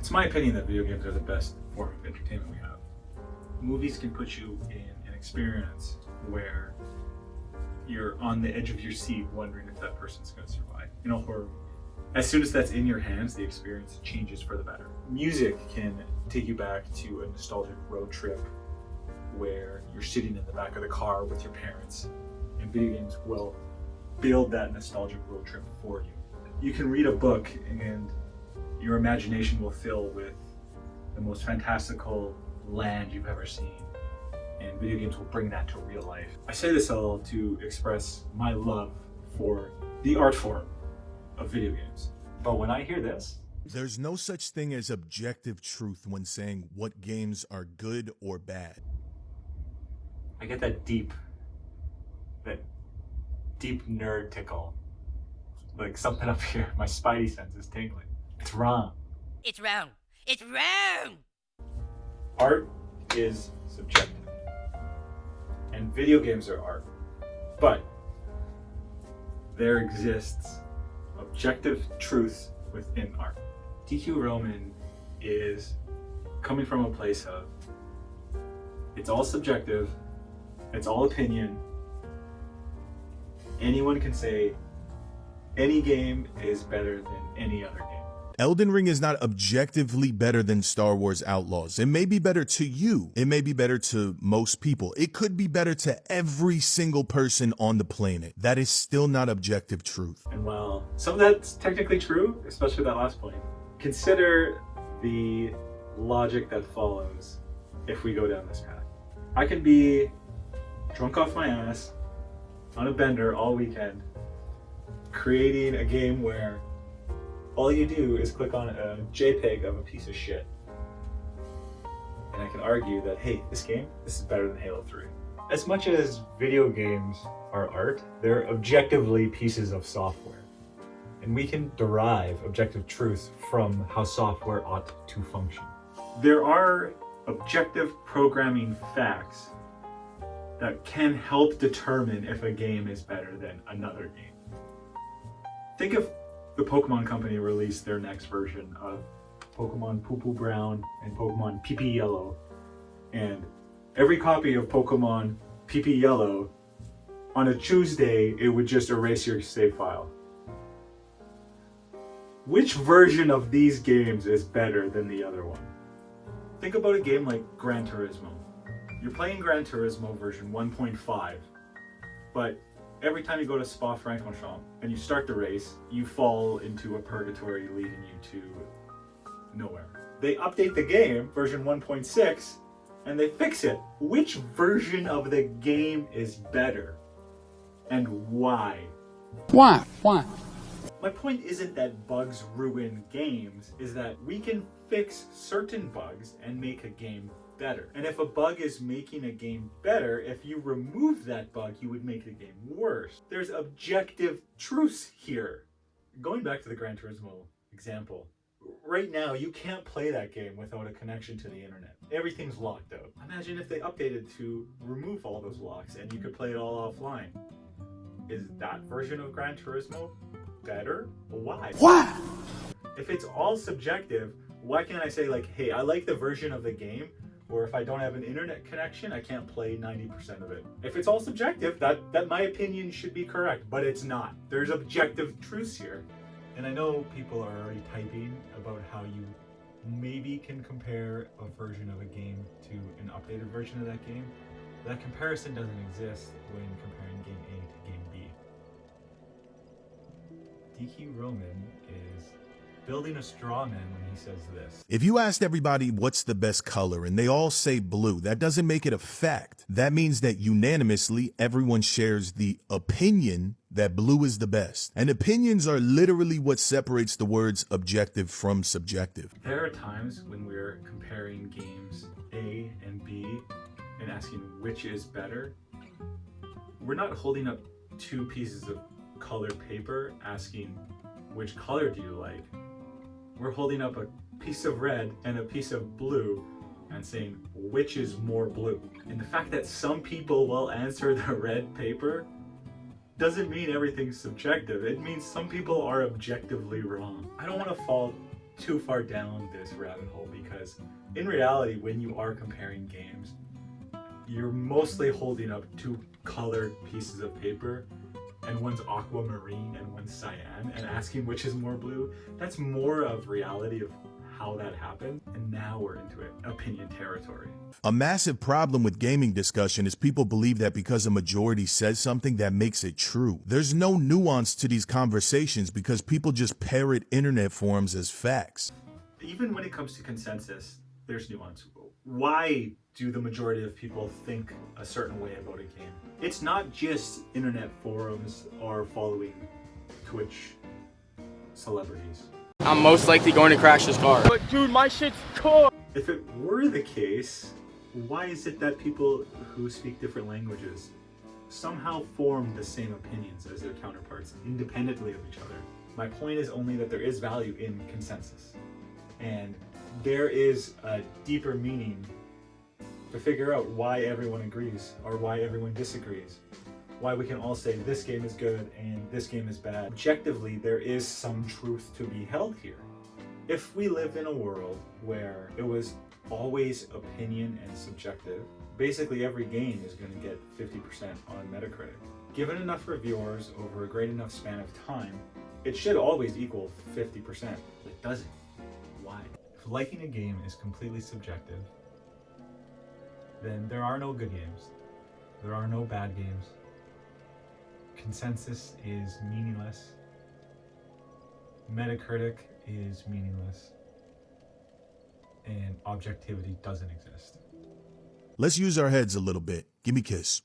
It's my opinion that video games are the best form of entertainment we have. Movies can put you in an experience where you're on the edge of your seat wondering if that person's going to survive. In a horror movie, as soon as that's in your hands, the experience changes for the better. Music can take you back to a nostalgic road trip where you're sitting in the back of the car with your parents, and video games will build that nostalgic road trip for you. You can read a book and your imagination will fill with the most fantastical land you've ever seen, and video games will bring that to real life. I say this all to express my love for the art form of video games. But when I hear this, there's no such thing as objective truth when saying what games are good or bad. I get that deep nerd tickle. Like something up here, my spidey sense is tingling. It's wrong. It's wrong. It's wrong! Art is subjective. And video games are art. But there exists objective truths within art. DQ Roman is coming from a place of it's all subjective, it's all opinion. Anyone can say any game is better than any other game. Elden Ring is not objectively better than Star Wars Outlaws. It may be better to you. It may be better to most people. It could be better to every single person on the planet. That is still not objective truth. And while some of that's technically true, especially that last point, consider the logic that follows if we go down this path. I can be drunk off my ass on a bender all weekend, creating a game where all you do is click on a JPEG of a piece of shit. And I can argue that, hey, this is better than Halo 3. As much as video games are art, they're objectively pieces of software. And we can derive objective truth from how software ought to function. There are objective programming facts that can help determine if a game is better than another game. Think if the Pokemon Company released their next version of Pokemon Poo Poo Brown and Pokemon Pee Pee Yellow, and every copy of Pokemon Pee Pee Yellow, on a Tuesday, it would just erase your save file. Which version of these games is better than the other one? Think about a game like Gran Turismo. You're playing Gran Turismo version 1.5, but every time you go to Spa-Francorchamps and you start the race, you fall into a purgatory leading you to nowhere. They update the game, version 1.6, and they fix it. Which version of the game is better? And why? Why? My point isn't that bugs ruin games, is that we can fix certain bugs and make a game better. And if a bug is making a game better, if you remove that bug, you would make the game worse. There's objective truths here. Going back to the Gran Turismo example, right now you can't play that game without a connection to the internet. Everything's locked out. Imagine if they updated to remove all those locks and you could play it all offline. Is that version of Gran Turismo better? Why? Why? If it's all subjective, why can't I say like, hey, I like the version of the game, or if I don't have an internet connection, I can't play 90% of it. If it's all subjective, that my opinion should be correct, but it's not. There's objective truths here. And I know people are already typing about how you maybe can compare a version of a game to an updated version of that game. That comparison doesn't exist when comparing game A to game B. DQ Roman is building a straw man when he says this. If you asked everybody what's the best color and they all say blue, that doesn't make it a fact. That means that unanimously everyone shares the opinion that blue is the best. And opinions are literally what separates the words objective from subjective. There are times when we're comparing games A and B and asking which is better. We're not holding up two pieces of colored paper asking which color do you like. We're holding up a piece of red and a piece of blue and saying which is more blue. And the fact that some people will answer the red paper doesn't mean everything's subjective. It means some people are objectively wrong. I don't want to fall too far down this rabbit hole because in reality, when you are comparing games, you're mostly holding up two colored pieces of paper, and one's aquamarine and one's cyan, and asking which is more blue. That's more of reality of how that happened, and now we're into it, opinion territory. A massive problem with gaming discussion is people believe that because a majority says something, that makes it true. There's no nuance to these conversations because people just parrot internet forums as facts. Even when it comes to consensus, there's nuance. Why do the majority of people think a certain way about a game? It's not just internet forums or following Twitch celebrities. I'm most likely going to crash this car. But dude, my shit's cool. If it were the case, why is it that people who speak different languages somehow form the same opinions as their counterparts independently of each other? My point is only that there is value in consensus. And there is a deeper meaning to figure out why everyone agrees or why everyone disagrees. Why we can all say this game is good and this game is bad. Objectively, there is some truth to be held here. If we lived in a world where it was always opinion and subjective, basically every game is going to get 50% on Metacritic. Given enough reviewers over a great enough span of time, it should always equal 50%. It doesn't. Why? If liking a game is completely subjective, then there are no good games. There are no bad games. Consensus is meaningless. Metacritic is meaningless. And objectivity doesn't exist. Let's use our heads a little bit. Give me a kiss.